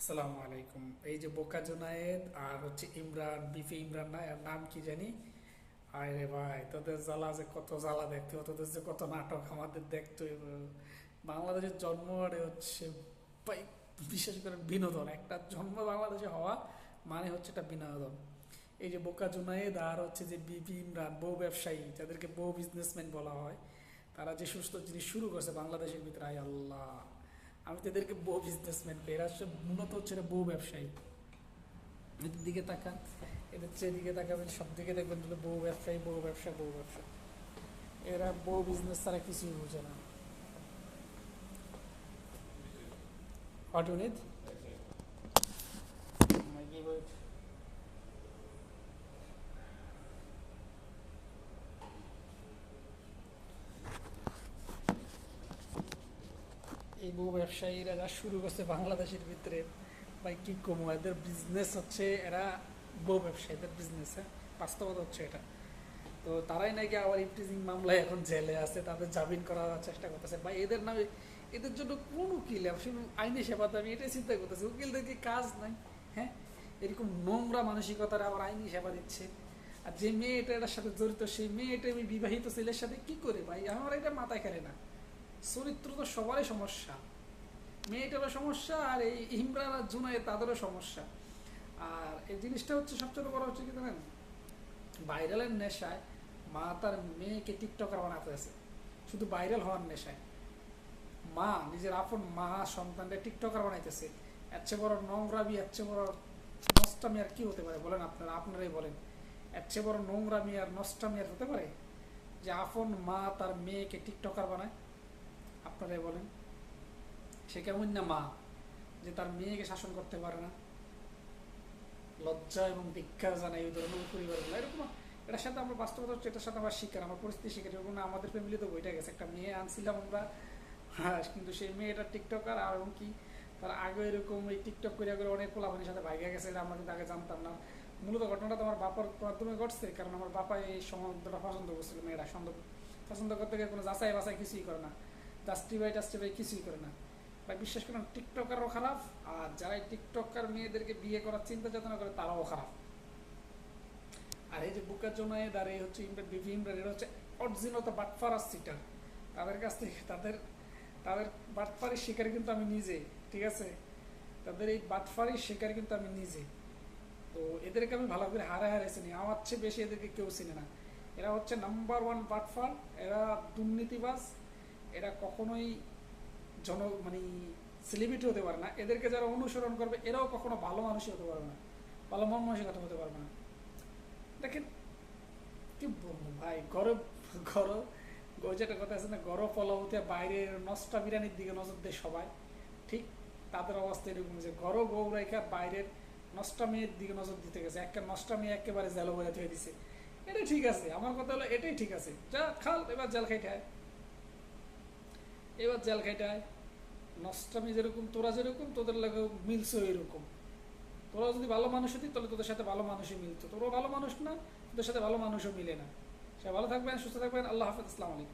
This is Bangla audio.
আসসালামু আলাইকুম। এই যে বোকা জুনায়েদ আর হচ্ছে ইমরান, বিপি ইমরান না, এর নাম কি জানি। আরে ভাই, তোদের জ্বালা যে কত জ্বালা দেখতে হতো, তোদের যে কত নাটক আমাদের দেখতে হইব। বাংলাদেশের জন্ম মানে হচ্ছে ভাই, বিশেষ করে বিনোদন। একটা জন্ম বাংলাদেশে হওয়া মানে হচ্ছে একটা বিনোদন। এই যে বোকা জুনায়েদ আর হচ্ছে যে বিপি ইমরান, বউ ব্যবসায়ী, যাদেরকে বউ বিজনেসম্যান বলা হয়, তারা যে সুস্থ জিনিস শুরু করছে বাংলাদেশের ভিতরে, আয় আল্লাহ, আমি তো এদেরকে বউ বিজনেসম্যান পেয়ে, এরা হচ্ছে মূলত হচ্ছে এরা বউ ব্যবসায়ী। এদের দিকে তাকান, এদের যেদিকে তাকাবেন সব দিকে দেখবেন যে বউ ব্যবসায়ী, বউ ব্যবসা, বউ ব্যবসা। এরা বউ বিজনেস তারা কিছুই বুঝে না। What you need? এই বউ ব্যবসায়ীরা যা শুরু করছে বাংলাদেশের ভিতরে, ভাই কি কমু, এদের বিজনেস হচ্ছে এরা বউ ব্যবসা, এদের বিজনেস। হ্যাঁ, বাস্তবতা হচ্ছে এটা। তো তারাই নাকি আবার ইফটিজিং মামলায় এখন জেলে আছে, তাদের জামিন করার চেষ্টা করতেছে। ভাই এদের নামে, এদের জন্য কোন উকিল, শুধু আইনি সেবা, আমি এটাই চিন্তা করতেছি, উকিলদের কি কাজ নাই? হ্যাঁ, এরকম নোংরা মানসিকতার আবার আইনি সেবা দিচ্ছে। আর যে মেয়েটা এটার সাথে জড়িত, সেই মেয়েটা আমি বিবাহিত ছেলের সাথে কি করে? ভাই আমার এটা মাথায় খেলে না। চরিত্র তো সবারই সমস্যা, মেয়েটারও সমস্যা, আর এই ইমরান আর জুনাই তাদেরও সমস্যা। আর এই জিনিসটা হচ্ছে সবচেয়ে বড় হচ্ছে কি জানেন, ভাইরালের নেশায় মা তার মেয়েকে টিকটকার বানাতে আছে, শুধু ভাইরাল হওয়ার নেশায়। মা নিজের আপন মা সন্তানকে টিকটকার বানাইতেছে। এর চেয়ে বড় নোংরামি, এর চেয়ে বড় নষ্টামি আর কি হতে পারে বলেন? আপনারাই বলেন, এর চেয়ে বড় নোংরামি আর নষ্টামি আর হতে পারে যে আপন মা তার মেয়েকে টিকটকার বানায়? আপনারাই বলেন, সে কেমন না মা যে তার মেয়েকে শাসন করতে পারে না? লজ্জা এবং ধিক্কার জানাই ওই ধরনের পরিবারগুলো এরকম। এটার সাথে আমরা বাস্তবতা হচ্ছে, এটার সাথে আমার শিকার, আমার পরিস্থিতি শিকার। এরকম আমাদের ফ্যামিলি তো বইটা গেছে, একটা মেয়ে আনছিলাম আমরা। হ্যাঁ, কিন্তু সেই মেয়েটা টিকটকার, আর এবং কি তার আগে এরকম এই টিকটক করে করে অনেক পোলাপানির সাথে ভাইগা গেছে, এটা আমরা কিন্তু আগে জানতাম না। মূলত ঘটনাটা তো আমার বাবার মাধ্যমে ঘটছে, কারণ আমার বাবা এই সম্বন্ধটা পছন্দ করছিল। মেয়েটা পছন্দ করতে গিয়ে কোনো যাচাই বাছাই কিছুই করে না, জাস্টিফাই কিছুই করে না। বা বিশ্বাস করেন, টিকটকারও খারাপ, আর যারা এই টিকটকার মেয়েদেরকে বিয়ে করার চিন্তা চেতনা করে তারাও খারাপ। আর এই যে বুকার জন্য দাঁড়িয়ে হচ্ছে ইমরান, বিভি ইমরান, এরা হচ্ছে অরিজিনাল বাটফার আর সিটার। তাদের কাছ থেকে তাদের তাদের বাটফারির শিকার কিন্তু আমি নিজে, ঠিক আছে? তাদের এই বাটফারির শিকার কিন্তু আমি নিজে। তো এদেরকে আমি ভালো করে হারে হারে চিনি, আমার চেয়ে বেশি এদেরকে কেউ চিনে না। এরা হচ্ছে নাম্বার ওয়ান বাটফার, এরা দুর্নীতিবাজ, এরা কখনোই মানে সেলিব্রিটি হতে পারে না। এদেরকে যারা অনুসরণ করবে এরাও কখনো ভালো মানুষই হতে পারবে না, ভালো মন মানসিকতা হতে পারবে না। দেখেন, কি বলবো ভাই, গরম গরম ওই যেটা কথা আছে না, গরম পলাউতে বাইরের নষ্টা বিরিয়ানির দিকে নজর দেয় সবাই, ঠিক তাদের অবস্থা এরকম যে গরম বউ রেখা বাইরের নষ্টা মেয়ের দিকে নজর দিতে গেছে। একটা নষ্টা মেয়ে একেবারে জেল বয়ে ধুয়ে দিছে। এটা ঠিক আছে, আমার কথা হলো এটাই ঠিক আছে, যা খাল এবার জেল খাইটায়, এবার জেল খাইটায়। নষ্টামি যেরকম, তোরা যেরকম, তোদের লাগে মিলছে এরকম। তোরা যদি ভালো মানুষ হতি তাহলে তোদের সাথে ভালো মানুষই মিলতো, তোরাও ভালো মানুষ না, তোদের সাথে ভালো মানুষও মিলে না। সে ভালো থাকবেন, সুস্থ থাকবেন, আল্লাহ হাফেজ, আসসালামু আলাইকুম।